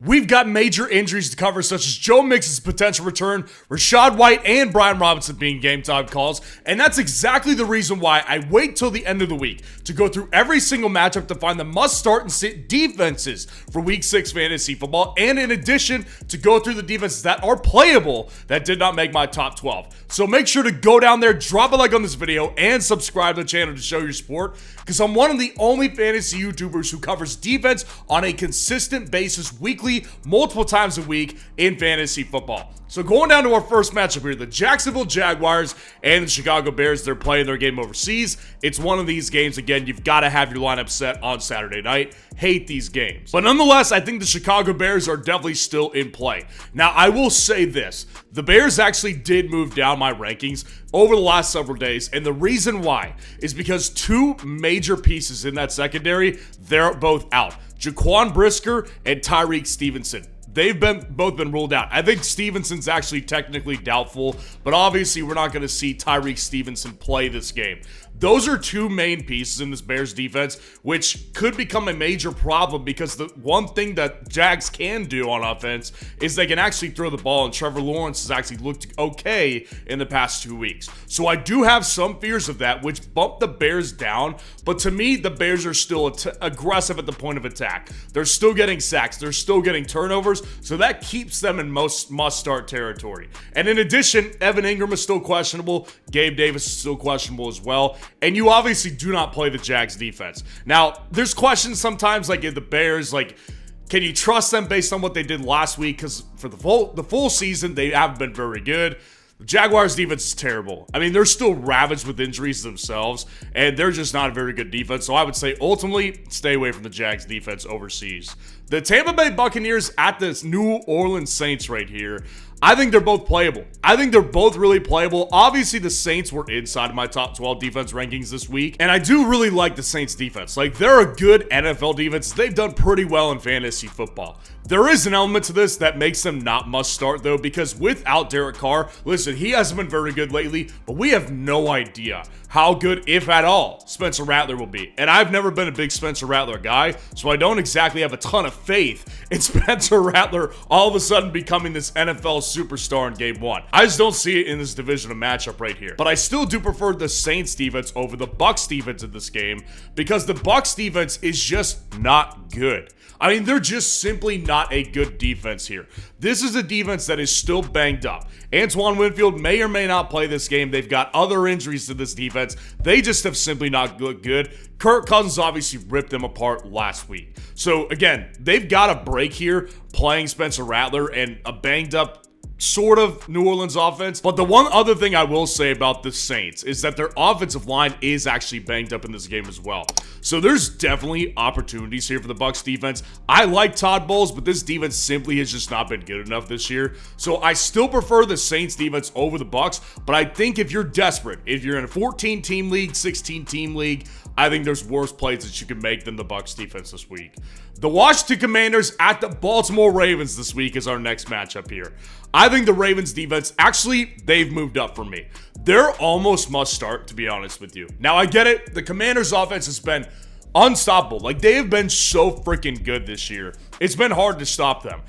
We've got major injuries to cover, such as Joe Mixon's potential return, Rachaad White, and Brian Robinson being game time calls, and that's exactly the reason why I wait till the end of the week to go through every single matchup to find the must-start and sit defenses for Week 6 fantasy football, and in addition, to go through the defenses that are playable that did not make my top 12. So make sure to go down there, drop a like on this video, and subscribe to the channel to show your support, because I'm one of the only fantasy YouTubers who covers defense on a consistent basis weekly, multiple times a week in fantasy football. So going down to our first matchup here, the Jacksonville Jaguars and the Chicago Bears, they're playing their game overseas. It's one of these games, again, you've got to have your lineup set on Saturday night. Hate these games. But nonetheless, I think the Chicago Bears are definitely still in play. Now, I will say this. The Bears actually did move down my rankings over the last several days, and the reason why is because two major pieces in that secondary, they're both out. Jaquan Brisker and Tyreek Stevenson. They've both been ruled out. I think Stevenson's actually technically doubtful, but obviously we're not going to see Tyreek Stevenson play this game. Those are two main pieces in this Bears defense, which could become a major problem because the one thing that Jags can do on offense is they can actually throw the ball, and Trevor Lawrence has actually looked okay in the past 2 weeks. So I do have some fears of that, which bump the Bears down, but to me, the Bears are still aggressive at the point of attack. They're still getting sacks. They're still getting turnovers, so that keeps them in most must-start territory. And in addition, Evan Ingram is still questionable. Gabe Davis is still questionable as well. And you obviously do not play the Jags defense. Now, there's questions sometimes like in the Bears, like, can you trust them based on what they did last week? Because for the full season, they haven't been very good. The Jaguars defense is terrible. I mean, they're still ravaged with injuries themselves, and they're just not a very good defense. So I would say, ultimately, stay away from the Jags defense overseas. The Tampa Bay Buccaneers at this New Orleans Saints right here, I think they're both playable. I think they're both really playable. Obviously, the Saints were inside of my top 12 defense rankings this week, and I do really like the Saints defense. Like, they're a good NFL defense. They've done pretty well in fantasy football. There is an element to this that makes them not must start, though, because without Derek Carr, listen, he hasn't been very good lately, but we have no idea how good, if at all, Spencer Rattler will be. And I've never been a big Spencer Rattler guy, so I don't exactly have a ton of faith in Spencer Rattler all of a sudden becoming this NFL superstar in game one. I just don't see it in this divisional matchup right here. But I still do prefer the Saints defense over the Bucs defense in this game because the Bucs defense is just not good. I mean, they're just simply not a good defense here. This is a defense that is still banged up. Antoine Winfield may or may not play this game. They've got other injuries to this defense. They just have simply not looked good. Kirk Cousins obviously ripped them apart last week. So, again, they've got a break here playing Spencer Rattler and a banged up sort of New Orleans offense. But the one other thing I will say about the Saints is that their offensive line is actually banged up in this game as well. So there's definitely opportunities here for the Bucs defense. I like Todd Bowles, but this defense simply has just not been good enough this year. So I still prefer the Saints defense over the Bucs, but I think if you're desperate, if you're in a 14-team league, 16-team league, I think there's worse plays that you can make than the Bucs defense this week. The Washington Commanders at the Baltimore Ravens this week is our next matchup here. I think the Ravens defense, actually, they've moved up for me. They're almost must start, to be honest with you. Now, I get it. The Commanders offense has been unstoppable. Like, they have been so freaking good this year. It's been hard to stop them.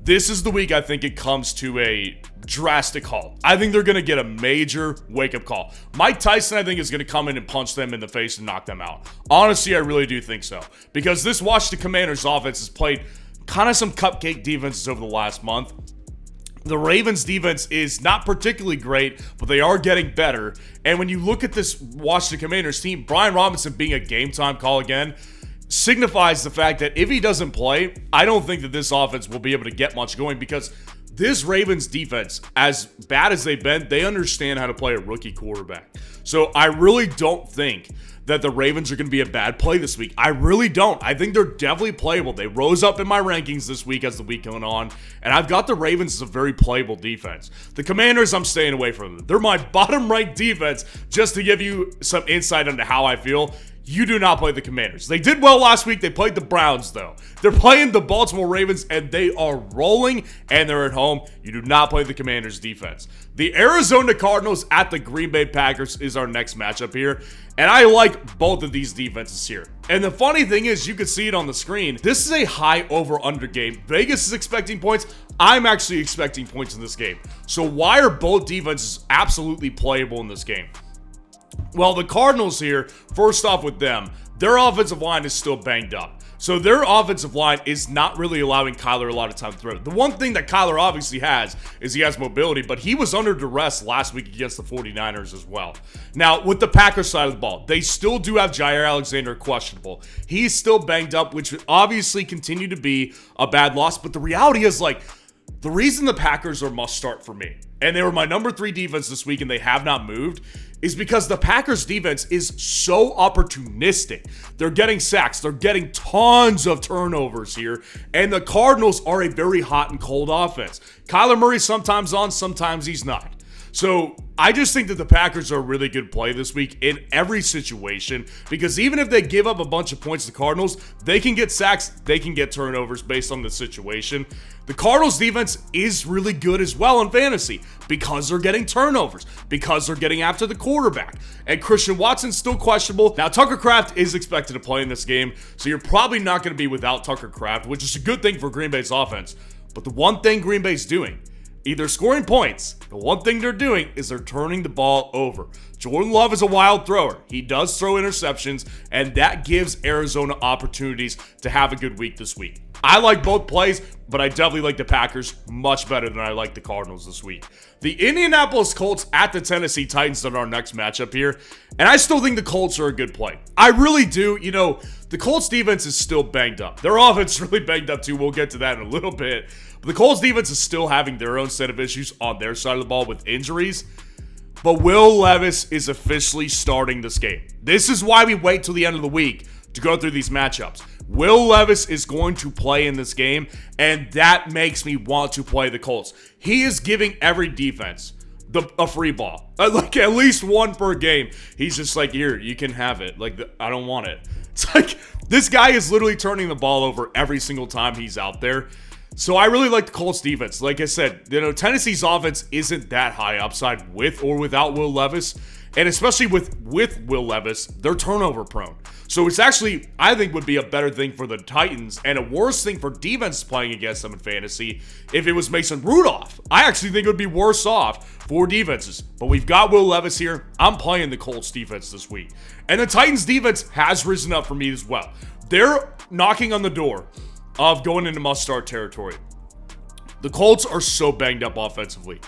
This is the week I think it comes to a drastic halt. I think they're going to get a major wake-up call. Mike Tyson, I think, is going to come in and punch them in the face and knock them out. Honestly, I really do think so. Because this Washington Commanders offense has played kind of some cupcake defenses over the last month. The Ravens defense is not particularly great, but they are getting better. And when you look at this Washington Commanders team, Brian Robinson being a game-time call again signifies the fact that if he doesn't play, I don't think that this offense will be able to get much going because this Ravens defense, as bad as they've been, they understand how to play a rookie quarterback. So I really don't think that the Ravens are going to be a bad play this week. I really don't. I think they're definitely playable. They rose up in my rankings this week as the week went on, and I've got the Ravens as a very playable defense. The Commanders, I'm staying away from them. They're my bottom right defense, just to give you some insight into how I feel. You do not play the Commanders. They did well last week. They played the Browns, though. They're playing the Baltimore Ravens, and they are rolling, and they're at home. You do not play the Commanders' defense. The Arizona Cardinals at the Green Bay Packers is our next matchup here, and I like both of these defenses here. And the funny thing is, you can see it on the screen. This is a high over-under game. Vegas is expecting points. I'm actually expecting points in this game. So why are both defenses absolutely playable in this game? Well, the Cardinals here, first off with them, their offensive line is still banged up. So their offensive line is not really allowing Kyler a lot of time to throw. The one thing that Kyler obviously has is he has mobility, but he was under duress last week against the 49ers as well. Now, with the Packers side of the ball, they still do have Jair Alexander questionable. He's still banged up, which would obviously continue to be a bad loss, but the reality is, like, the reason the Packers are must start for me, and they were my number 3 defense this week and they have not moved, is because the Packers defense is so opportunistic. They're getting sacks. They're getting tons of turnovers here. And the Cardinals are a very hot and cold offense. Kyler Murray's sometimes on, sometimes he's not. So I just think that the Packers are a really good play this week in every situation, because even if they give up a bunch of points to the Cardinals, they can get sacks, they can get turnovers based on the situation. The Cardinals defense is really good as well in fantasy because they're getting turnovers, because they're getting after the quarterback. And Christian Watson's still questionable. Now, Tucker Kraft is expected to play in this game, so you're probably not going to be without Tucker Kraft, which is a good thing for Green Bay's offense. But the one thing Green Bay's doing, either scoring points, the one thing they're doing is they're turning the ball over. Jordan Love is a wild thrower. He does throw interceptions, and that gives Arizona opportunities to have a good week this week. I like both plays, but I definitely like the Packers much better than I like the Cardinals this week. The Indianapolis Colts at the Tennessee Titans are our next matchup here, and I still think the Colts are a good play. I really do. You know, the Colts defense is still banged up. Their offense is really banged up too. We'll get to that in a little bit. But the Colts defense is still having their own set of issues on their side of the ball with injuries. But Will Levis is officially starting this game. This is why we wait till the end of the week to go through these matchups. Will Levis is going to play in this game, and that makes me want to play the Colts. He is giving every defense a free ball. Like, at least one per game. He's just like, here, you can have it. Like, I don't want it. It's like, this guy is literally turning the ball over every single time he's out there. So I really like the Colts defense. Like I said, you know, Tennessee's offense isn't that high upside with or without Will Levis. And especially with Will Levis, they're turnover prone. So it's actually, I think, would be a better thing for the Titans and a worse thing for defense playing against them in fantasy if it was Mason Rudolph. I actually think it would be worse off for defenses. But we've got Will Levis here. I'm playing the Colts defense this week. And the Titans defense has risen up for me as well. They're knocking on the door of going into must-start territory. The Colts are so banged up offensively.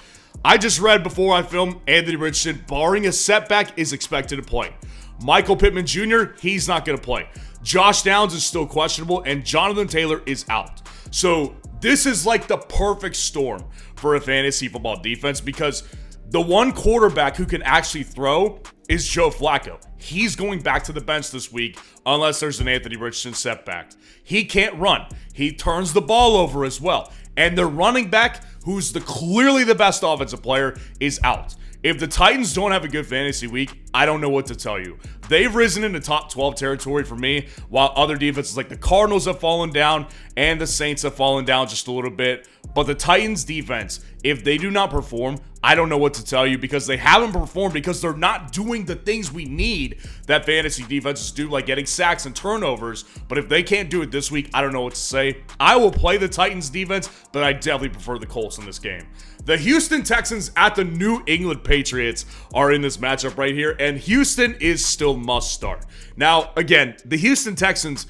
I just read before I filmed, Anthony Richardson, barring a setback, is expected to play. Michael Pittman Jr., he's not going to play. Josh Downs is still questionable, and Jonathan Taylor is out. So this is like the perfect storm for a fantasy football defense, because the one quarterback who can actually throw is Joe Flacco. He's going back to the bench this week unless there's an Anthony Richardson setback. He can't run. He turns the ball over as well. And their running back, who's clearly the best offensive player, is out. If the Titans don't have a good fantasy week, I don't know what to tell you. They've risen into top 12 territory for me, while other defenses like the Cardinals have fallen down and the Saints have fallen down just a little bit. But the Titans defense, if they do not perform, I don't know what to tell you, because they haven't performed because they're not doing the things we need that fantasy defenses do, like getting sacks and turnovers. But if they can't do it this week, I don't know what to say. I will play the Titans defense, but I definitely prefer the Colts in this game. The Houston Texans at the New England Patriots are in this matchup right here, and Houston is still must start. Now, again, the Houston Texans,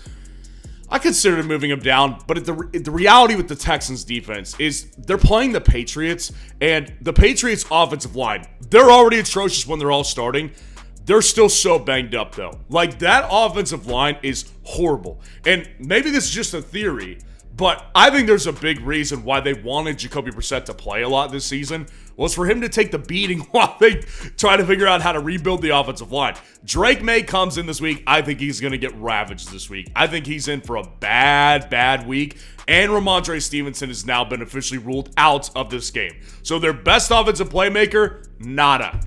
I consider moving them down, but the reality with the Texans defense is they're playing the Patriots, and the Patriots offensive line, they're already atrocious when they're all starting. They're still so banged up, though. Like, that offensive line is horrible. And maybe this is just a theory, but I think there's a big reason why they wanted Jacoby Brissett to play a lot this season was for him to take the beating while they try to figure out how to rebuild the offensive line. Drake May comes in this week. I think he's going to get ravaged this week. I think he's in for a bad week. And Ramondre Stevenson has now been officially ruled out of this game. So their best offensive playmaker, nada.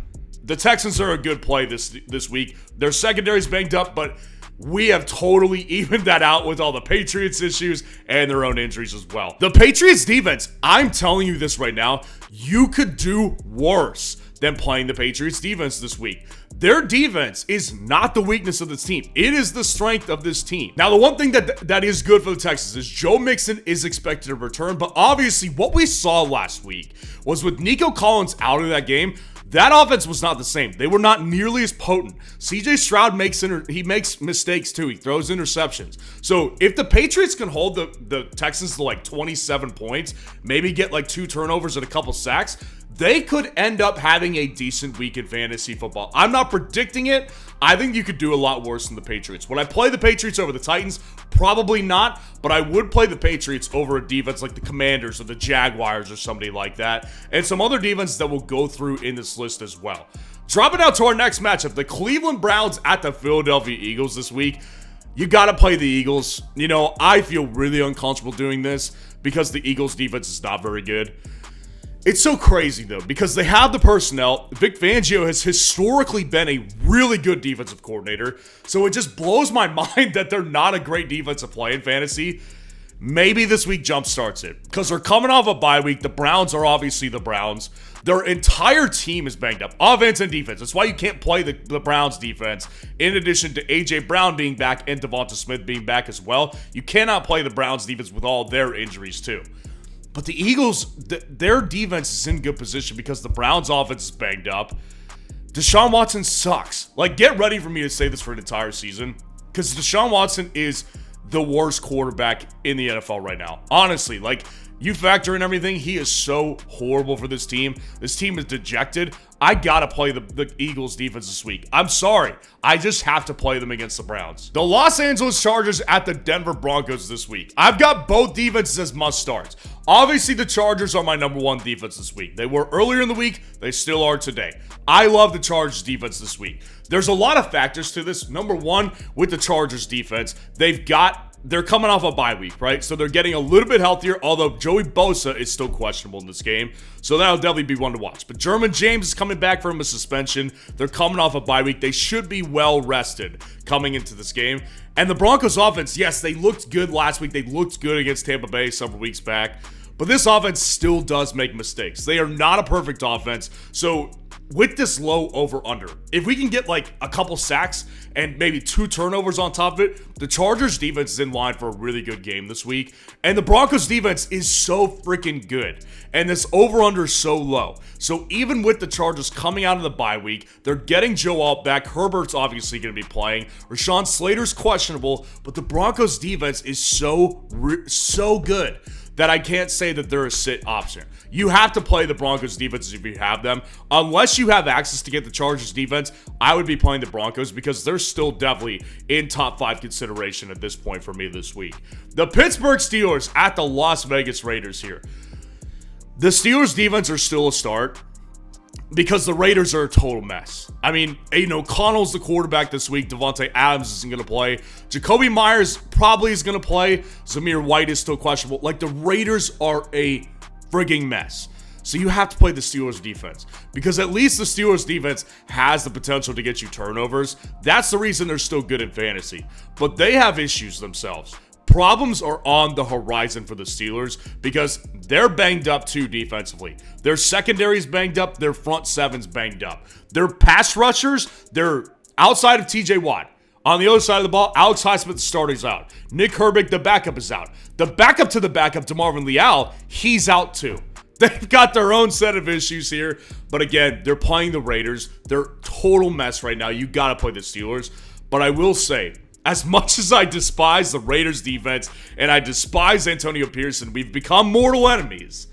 The Texans are a good play this week. Their secondary's banged up, but we have totally evened that out with all the Patriots issues and their own injuries as well. The Patriots defense, I'm telling you this right now, you could do worse than playing the Patriots defense this week. Their defense is not the weakness of this team. It is the strength of this team. Now, the one thing that is good for the Texans is Joe Mixon is expected to return, but obviously what we saw last week was with Nico Collins out of that game, that offense was not the same. They were not nearly as potent. CJ Stroud makes mistakes too. He throws interceptions. So if the Patriots can hold the Texans to like 27 points, maybe get like 2 turnovers and a couple sacks, they could end up having a decent week in fantasy football. I'm not predicting it. I think you could do a lot worse than the Patriots. Would I play the Patriots over the Titans? Probably not, but I would play the Patriots over a defense like the Commanders or the Jaguars or somebody like that, and some other defenses that will go through in this list as well. Dropping out to our next matchup, the Cleveland Browns at the Philadelphia Eagles this week. You got to play the Eagles. You know, I feel really uncomfortable doing this because the Eagles defense is not very good. It's so crazy, though, because they have the personnel. Vic Fangio has historically been a really good defensive coordinator, so it just blows my mind that they're not a great defensive play in fantasy. Maybe this week jumpstarts it, because they're coming off a bye week. The Browns are obviously the Browns. Their entire team is banged up, offense and defense. That's why you can't play the Browns defense, in addition to A.J. Brown being back and Devonta Smith being back as well. You cannot play the Browns defense with all their injuries, too. But the Eagles, their defense is in good position because the Browns' offense is banged up. Deshaun Watson sucks. Like, get ready for me to say this for an entire season, because Deshaun Watson is the worst quarterback in the NFL right now. Honestly, like, you factor in everything, he is so horrible for this team. This team is dejected. I gotta play the Eagles defense this week. I'm sorry. I just have to play them against the Browns. The Los Angeles Chargers at the Denver Broncos this week. I've got both defenses as must-starts. Obviously, the Chargers are my number one defense this week. They were earlier in the week. They still are today. I love the Chargers defense this week. There's a lot of factors to this. Number one, with the Chargers defense, they're coming off a bye week, right? So they're getting a little bit healthier, although Joey Bosa is still questionable in this game. So that'll definitely be one to watch. But Jermaine James is coming back from a suspension. They're coming off a bye week. They should be well rested coming into this game. And the Broncos offense, yes, they looked good last week. They looked good against Tampa Bay several weeks back. But this offense still does make mistakes. They are not a perfect offense. So with this low over-under, if we can get like a couple sacks and maybe 2 turnovers on top of it, the Chargers defense is in line for a really good game this week. And the Broncos defense is so freaking good. And this over-under is so low. So even with the Chargers coming out of the bye week, they're getting Joe Alt back. Herbert's obviously going to be playing. Rashawn Slater's questionable, but the Broncos defense is so good that I can't say that they're a sit option. You have to play the Broncos defense if you have them. Unless you have access to get the Chargers defense, I would be playing the Broncos because they're still definitely in top 5 consideration at this point for me this week. The Pittsburgh Steelers at the Las Vegas Raiders here. The Steelers defense are still a start because the Raiders are a total mess. I mean, Connell's the quarterback this week. Devontae Adams isn't going to play. Jacoby Myers probably is going to play. Zamir White is still questionable. Like, the Raiders are a frigging mess. So you have to play the Steelers defense because at least the Steelers defense has the potential to get you turnovers. That's the reason they're still good in fantasy. But they have issues themselves. Problems are on the horizon for the Steelers because they're banged up too defensively. Their secondary's banged up. Their front seven's banged up. Their pass rushers, they're outside of TJ Watt. On the other side of the ball, Alex Highsmith, the starter's out. Nick Herbig, the backup, is out. The backup to the backup, DeMarvin Leal, he's out too. They've got their own set of issues here. But again, they're playing the Raiders. They're total mess right now. You got to play the Steelers. But I will say, as much as I despise the Raiders defense and I despise Antonio Pearson, we've become mortal enemies.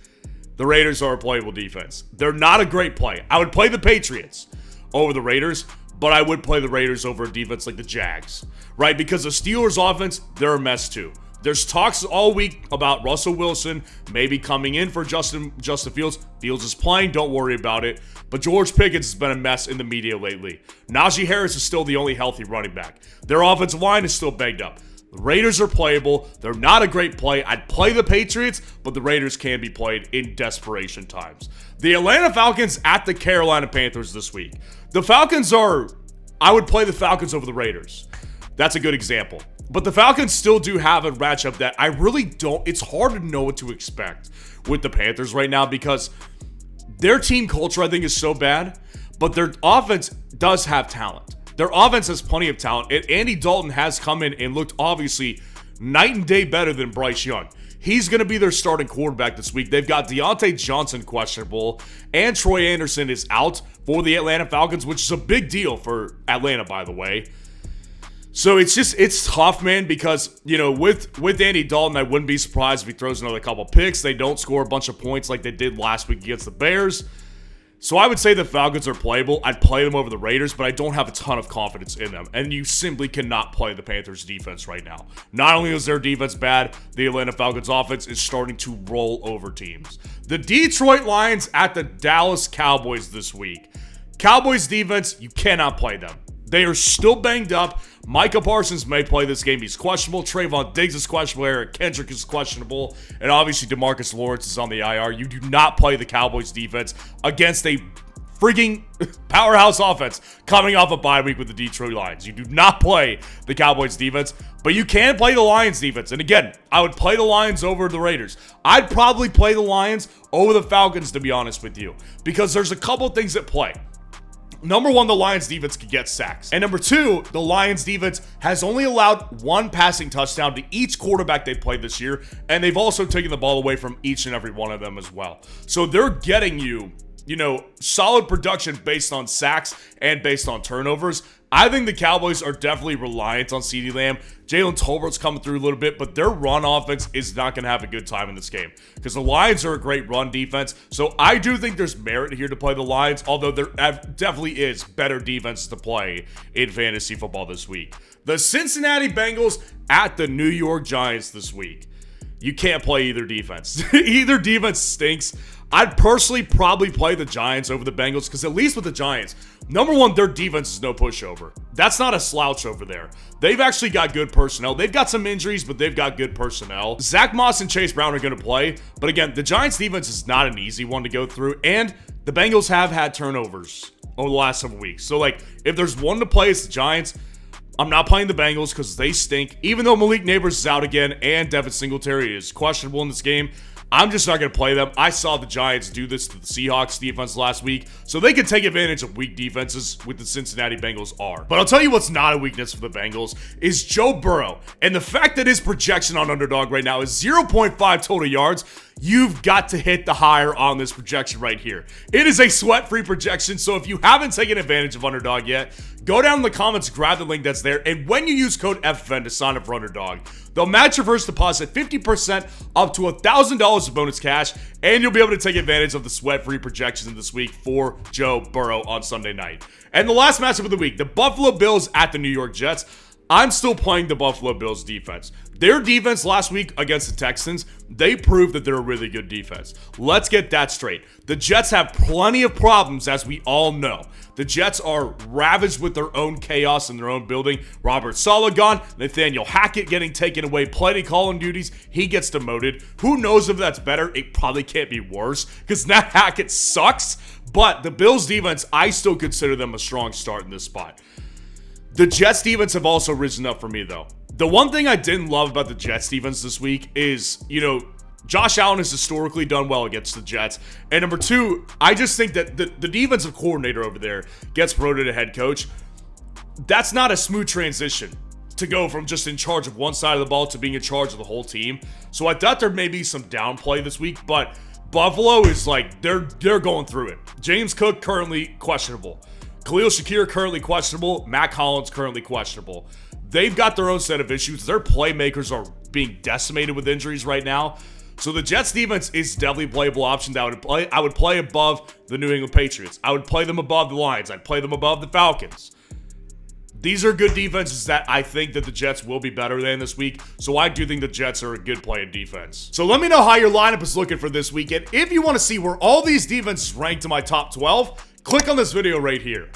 The Raiders are a playable defense. They're not a great play. I would play the Patriots over the Raiders, but I would play the Raiders over a defense like the Jags, right? Because the Steelers offense, they're a mess too. There's talks all week about Russell Wilson maybe coming in for Justin Fields. Fields is playing, don't worry about it. But George Pickens has been a mess in the media lately. Najee Harris is still the only healthy running back. Their offensive line is still banged up. The Raiders are playable. They're not a great play. I'd play the Patriots, but the Raiders can be played in desperation times. The Atlanta Falcons at the Carolina Panthers this week. I would play the Falcons over the Raiders. That's a good example. But the Falcons still do have a matchup that I really don't. It's hard to know what to expect with the Panthers right now because their team culture, I think, is so bad. but their offense does have talent. Their offense has plenty of talent, and Andy Dalton has come in and looked obviously night and day better than Bryce Young. He's going to be their starting quarterback this week. They've got Deontay Johnson questionable, and Troy Anderson is out for the Atlanta Falcons, which is a big deal for Atlanta, by the way. So it's tough, man, because, you know, with Andy Dalton, I wouldn't be surprised if he throws another couple picks. They don't score a bunch of points like they did last week against the Bears. So I would say the Falcons are playable. I'd play them over the Raiders, but I don't have a ton of confidence in them. And you simply cannot play the Panthers defense right now. Not only is their defense bad, the Atlanta Falcons offense is starting to roll over teams. The Detroit Lions at the Dallas Cowboys this week. Cowboys defense, you cannot play them. They are still banged up. Micah Parsons may play this game. He's questionable. Trayvon Diggs is questionable. Eric Kendrick is questionable. And obviously DeMarcus Lawrence is on the IR. You do not play the Cowboys defense against a freaking powerhouse offense coming off a bye week with the Detroit Lions. You do not play the Cowboys defense, but you can play the Lions defense. And again, I would play the Lions over the Raiders. I'd probably play the Lions over the Falcons, to be honest with you, because there's a couple things at play. Number one, the Lions defense can get sacks. And number two, the Lions defense has only allowed one passing touchdown to each quarterback they played this year, and they've also taken the ball away from each and every one of them as well. So they're getting you solid production based on sacks and based on turnovers. I think the Cowboys are definitely reliant on CeeDee Lamb. Jalen Tolbert's coming through a little bit, but their run offense is not going to have a good time in this game because the Lions are a great run defense. So I do think there's merit here to play the Lions, although there definitely is better defense to play in fantasy football this week. The Cincinnati Bengals at the New York Giants this week. You can't play either defense. Either defense stinks. I'd personally probably play the Giants over the Bengals because at least with the Giants, number one, their defense is no pushover. That's not a slouch over there. They've actually got good personnel. They've got some injuries, but they've got good personnel. Zach Moss and Chase Brown are going to play. But again, the Giants defense is not an easy one to go through. And the Bengals have had turnovers over the last several weeks. So like, if there's one to play, it's the Giants. I'm not playing the Bengals because they stink. Even though Malik Neighbors is out again and Devin Singletary is questionable in this game, I'm just not going to play them. I saw the Giants do this to the Seahawks defense last week, so they can take advantage of weak defenses with the Cincinnati Bengals are. But I'll tell you what's not a weakness for the Bengals is Joe Burrow. And the fact that his projection on Underdog right now is 0.5 total yards, you've got to hit the higher on this projection right here. It is a sweat-free projection, so if you haven't taken advantage of Underdog yet, go down in the comments, grab the link that's there, and when you use code FFN to sign up for Underdog, they'll match your first deposit 50% up to $1,000 of bonus cash, and you'll be able to take advantage of the sweat-free projections this week for Joe Burrow on Sunday night. And the last matchup of the week, the Buffalo Bills at the New York Jets. I'm still playing the Buffalo Bills defense. Their defense last week against the Texans, they proved that they're a really good defense. Let's get that straight. The Jets have plenty of problems, as we all know. The Jets are ravaged with their own chaos in their own building. Robert Saleh gone, Nathaniel Hackett getting taken away, play calling duties. He gets demoted. Who knows if that's better? It probably can't be worse because Nat Hackett sucks. But the Bills defense, I still consider them a strong start in this spot. The Jets defense have also risen up for me, though. The one thing I didn't love about the Jets defense this week is, Josh Allen has historically done well against the Jets. And number two, I just think that the defensive coordinator over there gets promoted to head coach. That's not a smooth transition to go from just in charge of one side of the ball to being in charge of the whole team. So I thought there may be some downplay this week, but Buffalo is like, they're going through it. James Cook currently questionable. Khalil Shakir currently questionable. Matt Collins currently questionable. They've got their own set of issues. Their playmakers are being decimated with injuries right now. So the Jets defense is definitely a playable option that I would play above the New England Patriots. I would play them above the Lions. I'd play them above the Falcons. These are good defenses that I think that the Jets will be better than this week. So I do think the Jets are a good play in defense. So let me know how your lineup is looking for this weekend. If you want to see where all these defenses rank to my top 12, click on this video right here.